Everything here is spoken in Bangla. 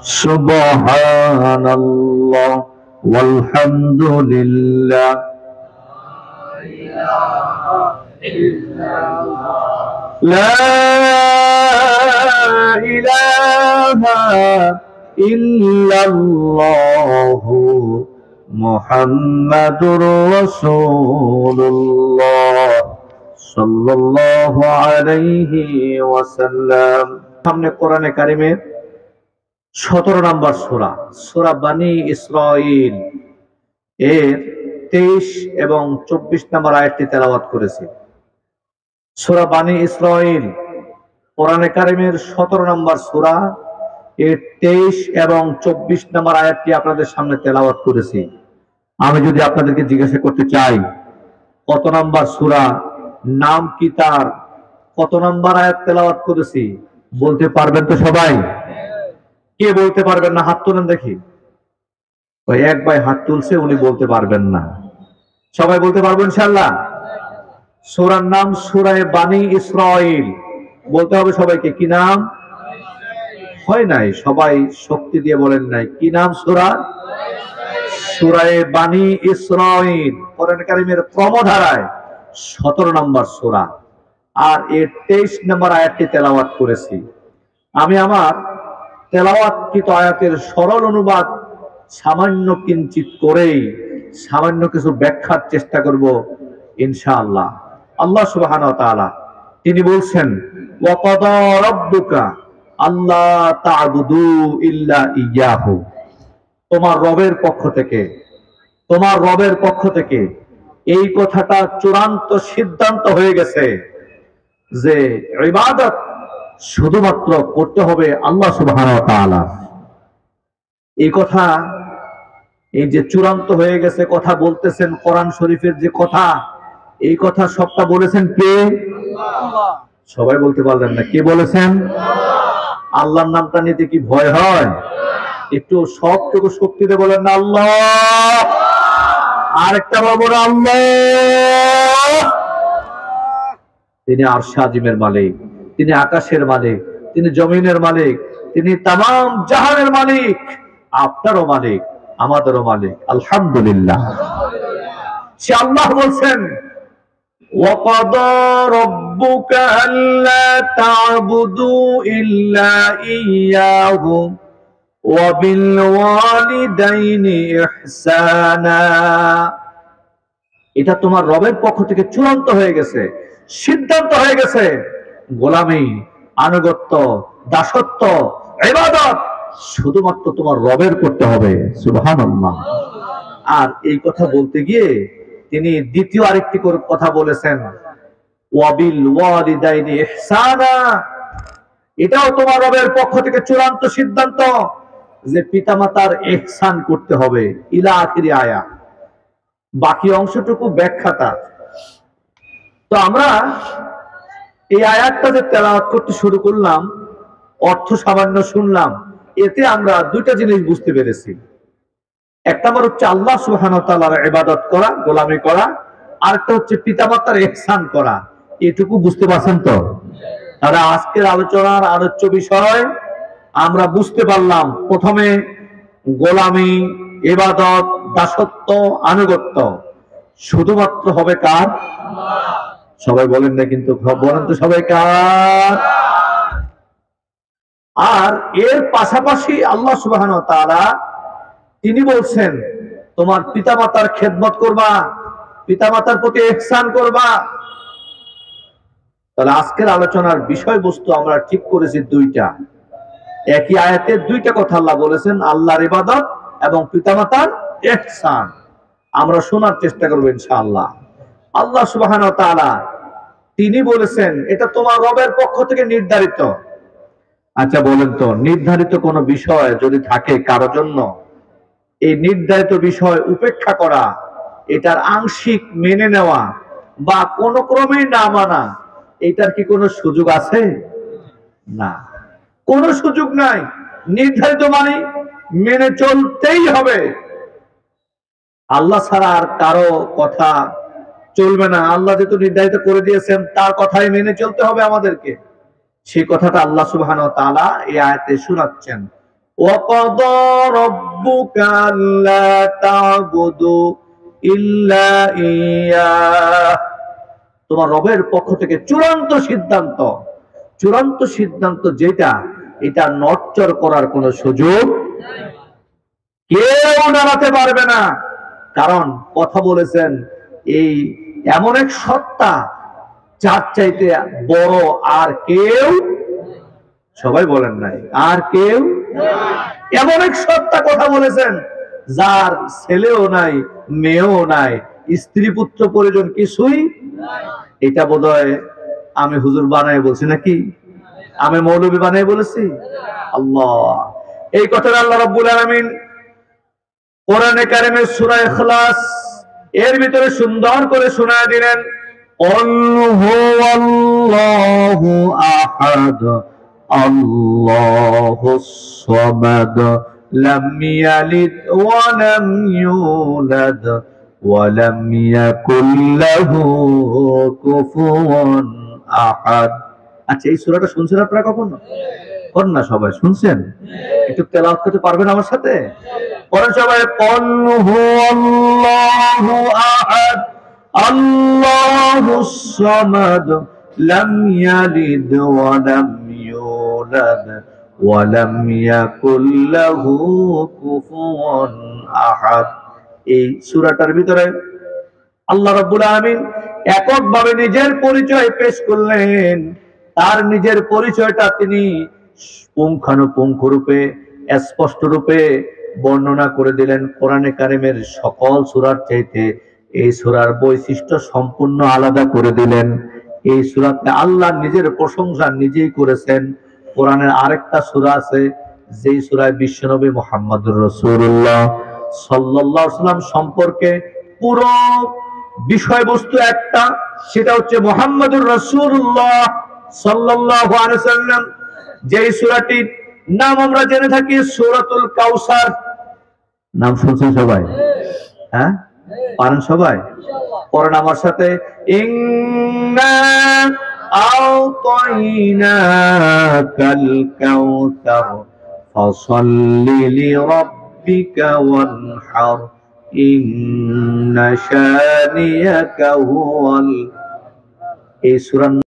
সুবহানাল্লাহ ওয়ালহামদুলিল্লাহ লা ইলাহা ইল্লাল্লাহু মুহাম্মাদুর রাসূলুল্লাহ সাল্লাল্লাহু আলাইহি ওয়াসাল্লাম। সামনে কোরআনে কারিমের 17 নম্বর সূরা, সূরা বনী ইসরাঈল এর 23 এবং 24 নম্বর আয়াতটি তেলাওয়াত করেছি। সূরা বনী ইসরাঈল কোরআনে কারিমের 17 নম্বর সূরা এর 23 এবং 24 নম্বর আয়াতটি আপনাদের সামনে তেলাওয়াত করেছি। আমি যদি আপনাদেরকে জিজ্ঞাসা করতে চাই কত নম্বর সূরা, নাম কি তার, কত নম্বর আয়াত তেলাওয়াত করেছি, বলতে পারবেন তো সবাই? কে বলতে পারবেন না হাত তুলেন দেখি। ওই এক ভাই হাত তুলছে, উনি বলতে পারবেন না। সবাই বলতে পারবেন ইনশাআল্লাহ? সূরার নাম সূরা বনী ইসরাঈল। বলতে হবে সবাইকে। কি নাম? হয় নাই, সবাই শক্তি দিয়ে বলেন নাই। কি নাম সূরা? সূরা বনী ইসরাঈল কোরআন কারীমের ক্রমধারায় 17 নম্বর সূরা আর এর 23 নম্বর আয়াতটি তেলাওয়াত করেছি। আমি আমার তেলাওয়াতকৃত আয়াতের সরল অনুবাদ সামান্য কিঞ্চিত করেই সামান্য কিছু ব্যাখ্যার চেষ্টা করব ইনশাআল্লাহ। আল্লাহ সুবহানাহু ওয়া তাআলা তিনি বলছেন, ওয়া ক্বাদা রাব্বুকা আল্লা তা'বুদু ইল্লা ইয়াহু। তোমার রবের পক্ষ থেকে এই কথাটা চূড়ান্ত সিদ্ধান্ত হয়ে গেছে যে ইবাদত শুধুমাত্র করতে হবে আল্লাহ সুবহানাহু ওয়া তাআলা। এই কথা, এই যে চূড়ান্ত হয়ে গেছে কথা বলতেছেন, কোরআন শরীফের যে কথা, এই কথা সবটা বলেছেন কে? আল্লাহ। সবাই বলতে পারলেন না। কে বলেছেন? আল্লাহর নামটা নিতে কি ভয় হয়? একটু সবটুকু শক্তিতে বলেন না আল্লাহ। আরেকটা বলবো না আল্লাহ। তিনি আরশ আজিমের মালিক, তিনি আকাশের মালিক, তিনি জমিনের মালিক, তিনি তামাম জাহানের মালিক, আপনারও মালিক, আমাদেরও মালিক। আলহামদুলিল্লাহ। সে আল্লাহ বলছেন, ওয়া ক্বাদা রাব্বুকা আল্লা তা'বুদু ইল্লা ইয়াহু ওয়া বিল ওয়ালিদাইনি ইহসানা। এটা তোমার রবের পক্ষ থেকে চূড়ান্ত হয়ে গেছে, সিদ্ধান্ত হয়ে গেছে। গোলামি, আনুগত্য, দাসত্ব, ইবাদত শুধুমাত্র তোমার রবের করতে হবে। সুবহানাল্লাহ। আর এই কথা বলতে গিয়ে তিনি দ্বিতীয় আরেকটি কথা বলেছেন, ওয়া বিল ওয়ালিদাইনি ইহসানা। এটাও তোমার রবের পক্ষ থেকে চূড়ান্ত সিদ্ধান্ত যে পিতামাতার ইহসান করতে হবে। ইলা আখিরি আয়া। বাকি অংশটুকু ব্যাখ্যাটা। তো আমরা এই আয়াতটা যে তেলাওয়াত করতে শুরু করলাম, অর্থ সামান্য শুনলাম, এতে আমরা দুইটা জিনিস বুঝতে পেরেছি। এক নম্বর হচ্ছে আল্লাহ সুবহানাহু ওয়া তাআলার ইবাদত করা, গোলামি করা, আরেকটা হচ্ছে পিতামাতার ইহসান করা। এটুকু বুঝতে পারছেন তো? তাহলে আজকের আলোচনার আলোচ্য বিষয় আমরা বুঝতে পারলাম। প্রথমে গোলামি, ইবাদত, দাসত্ব, আনুগত্য শুধুমাত্র হবে কার? সবাই বলেন না কিন্তু, বলেন তো সবাই কার? আর এর পাশাপাশি আল্লাহ সুবহানাহু ওয়া তাআলা তিনি বলছেন তোমার পিতামাতার খেদমত করবা, পিতামাতার প্রতি ইহসান করবা। তাহলে আজকের আলোচনার বিষয়বস্তু আমরা ঠিক করেছি দুইটা। একই আয়াতে দুইটা কথা আল্লাহ বলেছেন, আল্লাহর ইবাদত এবং পিতামাতার ইহসান। আমরা শোনার চেষ্টা করব ইনশাআল্লাহ। আল্লাহ সুবহানাহু ওয়া তাআলা তিনি বলেছেন এটা তোমার রবের পক্ষ থেকে নির্ধারিত। আচ্ছা বলেন তো, নির্ধারিত কোন বিষয় যদি থাকে কারো জন্য, এই নির্ধারিত বিষয় উপেক্ষা করা, এটার আংশিক মেনে নেওয়া বা কোন ক্রমেই না মানা, এটার কি কোনো সুযোগ আছে? না, কোনো সুযোগ নাই। নির্ধারিত মানে মেনে চলতেই হবে। আল্লাহ ছাড়া আর কারো কথা চলবে না। আল্লাহ যেহেতু নির্ধারিত করে দিয়েছেন, তার কথাই মেনে চলতে হবে আমাদেরকে। সেই কথাটা আল্লাহ সুবহানাহু ওয়া তাআলা এই আয়াতে শোনাচ্ছেন, وقضى ربك ألا تعبدوا إلا إياه। তোমার রবের পক্ষ থেকে চূড়ান্ত সিদ্ধান্ত যেটা, এটা নড়চড় করার কোনো সুযোগ কেউ নাড়াতে পারবে না। কারণ কথা বলেছেন এই এমন এক সত্তা যার চাইতে বড় আর কেউ, সবাই বলেন নাই, আর কেউ এমন এক সত্তা কথা বলেছেন যার ছেলেও নাই, মেয়েও নাই, স্ত্রী পুত্র পরিজন কিছুই। এটা বোধহয় আমি হুজুর বানায় বলছি নাকি, আমি মৌলবী বানায় বলেছি? আল্লাহ, এই কথাটা আল্লাহ রাব্বুল আলামিন কোরআনে কারিমের সূরা ইখলাস এর ভিতরে সুন্দর করে শোনায় দিলেন, কুল হুয়াল্লাহু আহাদ আল্লাহুস সামাদ লাম ইয়ালিদ ওয়া লাম ইউলাদ ওয়া লাম ইয়াকুল লাহু কুফুয়ান আহাদ। আচ্ছা, এই সূরাটা শুনছেন আপনারা কখনো? কোন না সবাই শুনছেন? একটু তেলাওয়াত করতে পারবেন আমার সাথে? পড়েন সবাই, কুল হুয়াল্লাহু আহাদ আল্লাহুস সামাদ লাম ইয়ালিদ ওয়া লাম ইউলাদ ওয়া লাম ইয়াকুল লাহু কুফুয়ান আহাদ। এই সূরাটার ভিতরে আল্লাহ রাব্বুল আলামিন এককভাবে নিজের পরিচয় পেশ করলেন। তার নিজের পরিচয়টা তিনি পুঙ্খানুপুঙ্খ রূপে, স্পষ্ট রূপে বর্ণনা করে দিলেন। কোরআনে কারিমের সকল সূরার চাইতে এই সূরার বৈশিষ্ট্য সম্পূর্ণ আলাদা করে দিলেন। এই সূরাতে আল্লাহ নিজের প্রশংসা নিজেই করেছেন। কোরআনের আরেকটা সূরা আছে যেই সূরায় বিশ্বনবী মুহাম্মদুর রাসূলুল্লাহ সাল্লাল্লাহু আলাইহি ওয়াসাল্লাম সম্পর্কে পুরো বিষয়বস্তু একটা, সেটা হচ্ছে মুহাম্মদুর রাসূলুল্লাহ সাল্লাল্লাহু আলাইহি ওয়াসাল্লাম। যেই সূরাটির নাম আমরা জেনে থাকি সূরাতুল কাউসার। নাম শুনছেন সবাই? হ্যাঁ, পারেন সবাই? পড়েন আমার সাথে, ইন্না আ'তাইনাকাল কাউসার ফাসাল্লি লিরাব্বিকা ওয়ানহার ইন্না শানিয়াকা হুয়াল। এই সূরা